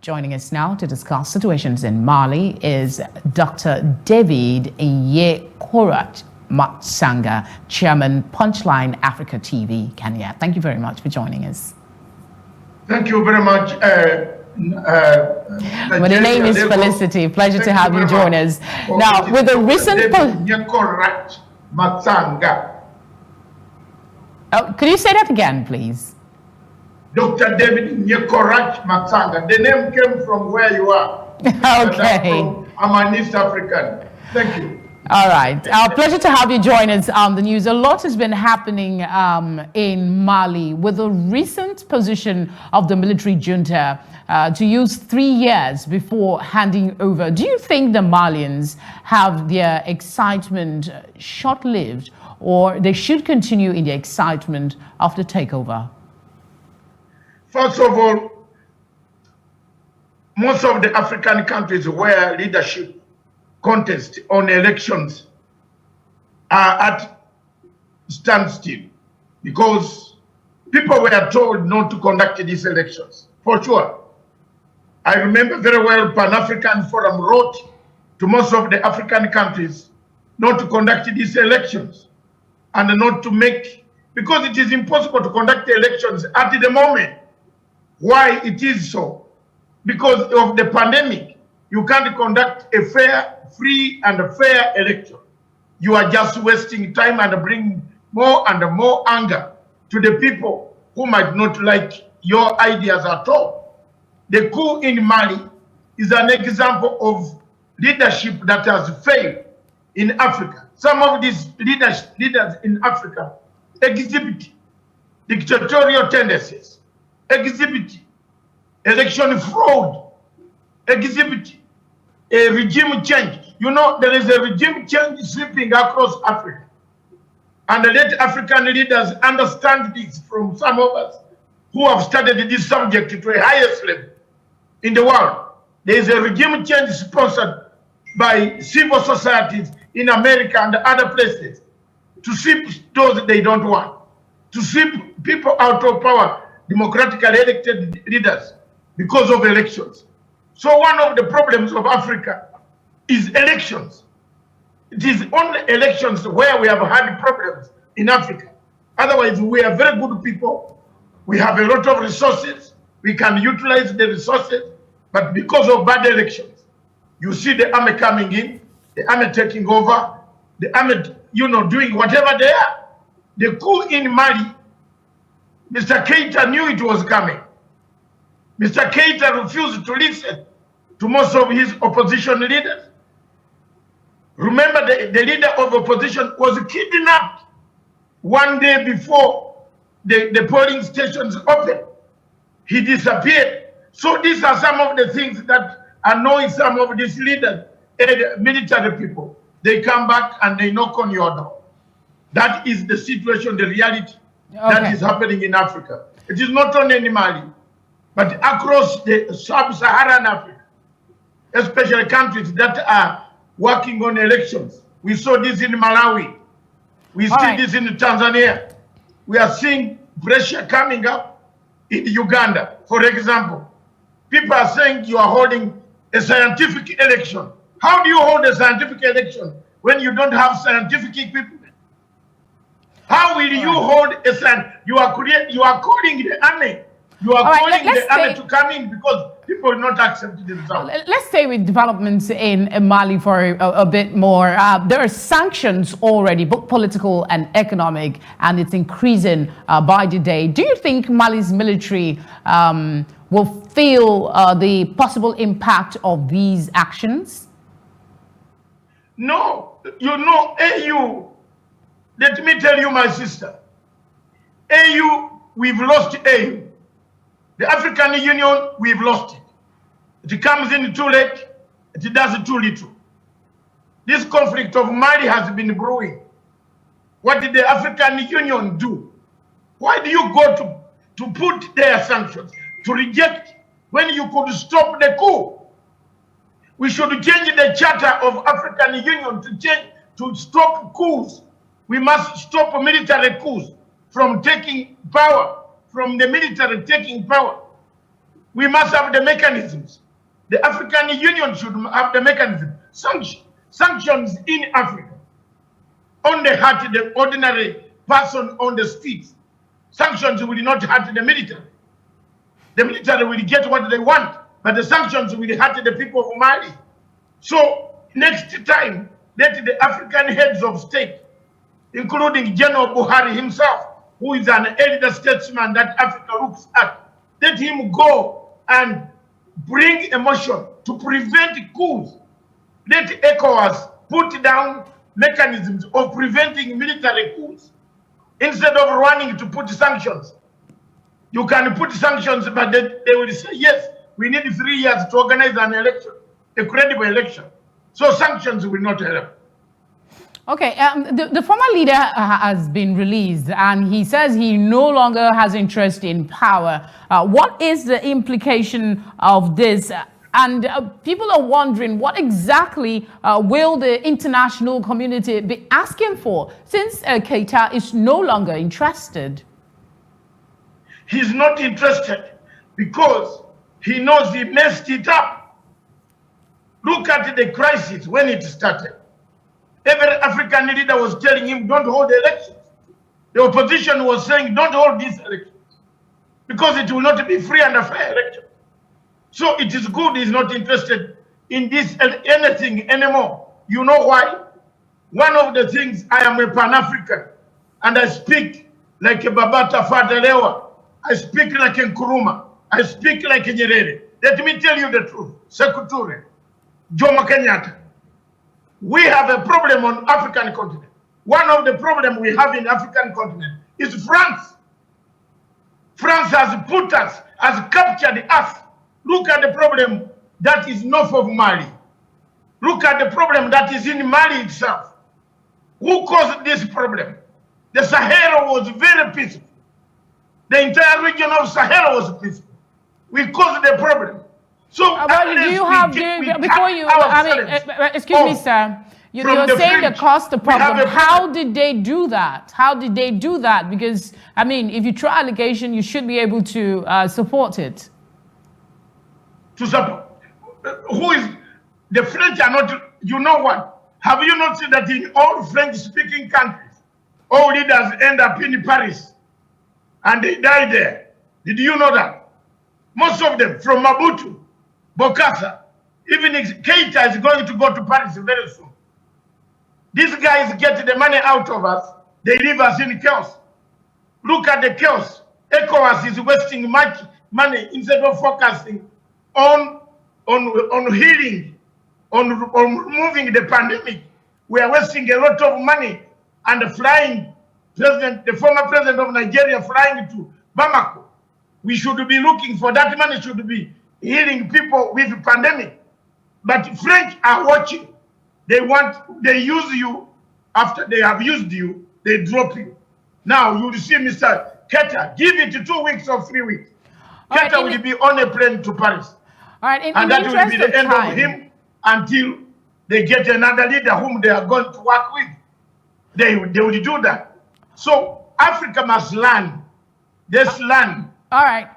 Joining us now to discuss situations in Mali is Dr. David Nyekorat Matsanga, Chairman, Punchline Africa TV, Kenya. Thank you very much for joining us. Thank you very much. My name is Felicity. Pleasure to have you join us. Now, with the recent... Nyekorat Matsanga. Oh, could you say that again, please? Dr. David Nyekorat Matsanga. The name came from where you are. Okay. I'm an East African. Thank you. All right. Pleasure to have you join us on the news. A lot has been happening in Mali with the recent position of the military junta to use 3 years before handing over. Do you think the Malians have their excitement short-lived, or they should continue in the excitement of the takeover? First of all, most of the African countries where leadership contests on elections are at standstill because people were told not to conduct these elections, for sure. I remember very well Pan-African Forum wrote to most of the African countries not to conduct these elections and not to make, because it is impossible to conduct the elections at the moment. Why it is so? Because of the pandemic, you can't conduct a fair, free and fair election. You are just wasting time and bringing more and more anger to the people who might not like your ideas at all. The coup in Mali is an example of leadership that has failed in Africa. Some of these leaders in Africa exhibit dictatorial tendencies, exhibit election fraud, exhibit a regime change. You know, there is a regime change sweeping across Africa. And let African leaders understand this from some of us who have studied this subject to a highest level in the world. There is a regime change sponsored by civil societies in America and other places to sweep those they don't want, to sweep people out of power, democratically elected leaders, because of elections. So one of the problems of Africa is elections. It is only elections where we have had problems in Africa. Otherwise, we are very good people. We have a lot of resources. We can utilize the resources. But because of bad elections, you see the army coming in, the army taking over, the army, doing whatever they are. The coup in Mali, Mr. Keita knew it was coming. Mr. Keita refused to listen to most of his opposition leaders. Remember, the leader of opposition was kidnapped one day before the polling stations opened. He disappeared. So these are some of the things that annoy some of these leaders, military people. They come back and they knock on your door. That is the situation, the reality that is happening in Africa. It is not only in Mali, but across the sub-Saharan Africa, especially countries that are working on elections. We saw this in Malawi. We see this in Tanzania. We are seeing pressure coming up in Uganda, for example. People are saying you are holding a scientific election. How do you hold a scientific election when you don't have scientific equipment? How will you hold a scientific? You are calling the army. You are calling the army to come in because people will not accept the result. Let's stay with developments in Mali for a bit more. There are sanctions already, both political and economic, and it's increasing by the day. Do you think Mali's military will feel the possible impact of these actions? No. AU, let me tell you, my sister, AU, we've lost AU. The African Union, we've lost it. It comes in too late, it does too little. This conflict of Mali has been brewing. What did the African Union do? Why do you go to put their sanctions, to reject, when you could stop the coup? We should change the charter of African Union to stop coups. We must stop military coups from taking power, from the military taking power. We must have the mechanisms. The African Union should have the mechanism. Sanctions in Africa only hurt the ordinary person on the streets. Sanctions will not hurt the military. The military will get what they want, but the sanctions will hurt the people of Mali. So next time, let the African heads of state, including General Buhari himself, who is an elder statesman that Africa looks at, let him go and bring a motion to prevent coups. Let ECOWAS put down mechanisms of preventing military coups instead of running to put sanctions. You can put sanctions, but they will say, yes, we need 3 years to organize an election, a credible election. So sanctions will not help. Okay, the former leader has been released, and he says he no longer has interest in power. What is the implication of this? And people are wondering, what exactly will the international community be asking for, since Keita is no longer interested? He's not interested because he knows he messed it up. Look at the crisis when it started. Every African leader was telling him, don't hold elections. The opposition was saying, don't hold these elections, because it will not be free and fair elections. So it is good he's not interested in this anything anymore. You know why? One of the things, I am a Pan-African, and I speak like a Babata Fadelewa. I speak like a Nkrumah. I speak like a Nyerere. Let me tell you the truth. Sekuture, Jomo Kenyatta. We have a problem on African continent. One of the problems we have in African continent is France. France has put us, has captured us. Look at the problem that is north of Mali. Look at the problem that is in Mali itself. Who caused this problem? The Sahel was very peaceful. The entire region of Sahel was peaceful. We caused the problem. So, excuse me, sir. You're saying the cost the problem. How did they do that? How did they do that? Because, I mean, if you try allegation, you should be able to support it. To support? Who is, the French are not, you know what? Have you not seen that in all French-speaking countries, all leaders end up in Paris and they die there? Did you know that? Most of them, from Mabutu, Bokassa, even Keita is going to go to Paris very soon. These guys get the money out of us. They leave us in chaos. Look at the chaos. ECOWAS is wasting much money instead of focusing on healing, on removing the pandemic. We are wasting a lot of money and flying the former president of Nigeria flying to Bamako. We should be looking for that money, should be healing people with the pandemic. But French are watching. They use you. After they have used you, they drop you. Now you will see Mr. Keita, give it 2 weeks or 3 weeks. Keita will be on a plane to Paris. All right, and that will be the end of him until they get another leader whom they are going to work with. They will do that. So Africa must learn. This land. All right,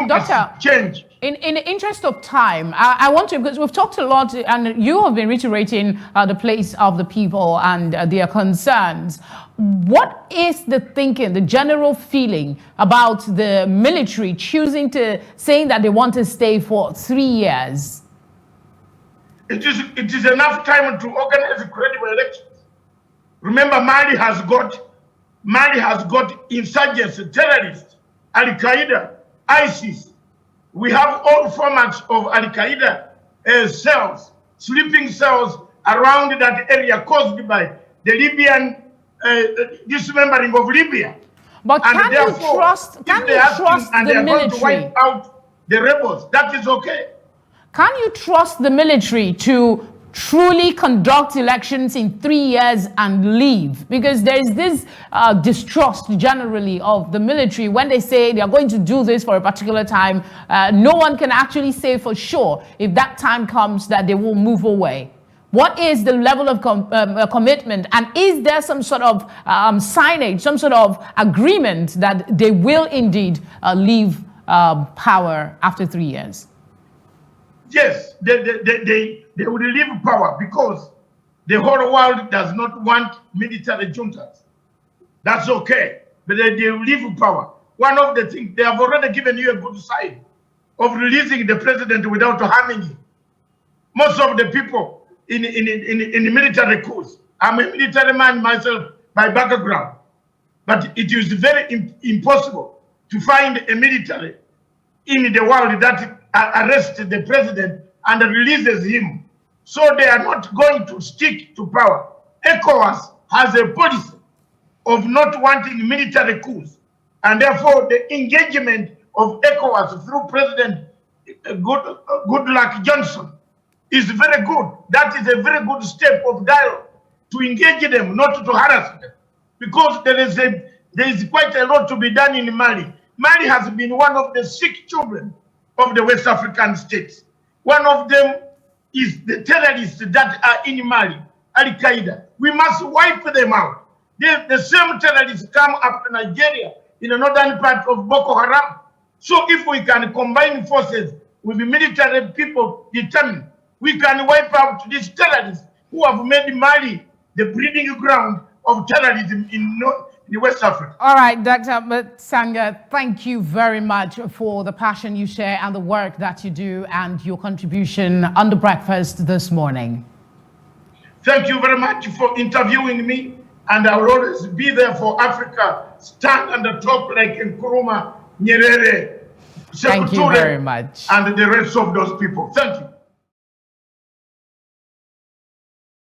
Doctor, change. In the interest of time, I want to, because we've talked a lot, and you have been reiterating the place of the people and their concerns. What is the thinking, the general feeling about the military choosing to saying that they want to stay for 3 years? It is enough time to organize credible elections. Remember, Mali has got insurgents, terrorists, Al-Qaeda, ISIS. We have all formats of Al-Qaeda cells, sleeping cells around that area caused by the Libyan dismembering of Libya. But can you trust the military? Going to wipe out the rebels, that is okay. Can you trust the military to truly conduct elections in 3 years and leave? Because there is this distrust generally of the military when they say they are going to do this for a particular time. No one can actually say for sure if that time comes that they will move away. What is the level of commitment, and is there some sort of signage, some sort of agreement that they will indeed leave power after 3 years? Yes, they will leave power because the whole world does not want military juntas. That's okay, but they will leave power. One of the things, they have already given you a good sign of releasing the president without harming him. Most of the people in the military coups, I'm a military man myself by background, but it is very impossible to find a military in the world that arrests the president and releases him. So they are not going to stick to power. ECOWAS has a policy of not wanting military coups, and therefore the engagement of ECOWAS through President Goodluck Johnson is very good. That is a very good step of dialogue to engage them, not to harass them, because there is quite a lot to be done in Mali. Mali has been one of the sick children of the West African states. One of them is the terrorists that are in Mali, Al-Qaeda. We must wipe them out. The same terrorists come up to Nigeria in the northern part of Boko Haram. So if we can combine forces with the military people determined, we can wipe out these terrorists who have made Mali the breeding ground of terrorism in West Africa. All right, Dr. Matsanga, thank you very much for the passion you share and the work that you do and your contribution on the breakfast this morning. Thank you very much for interviewing me, and I will always be there for Africa. Stand on the top like Nkrumah, Nyerere, Thank you very much. and the rest of those people. Thank you.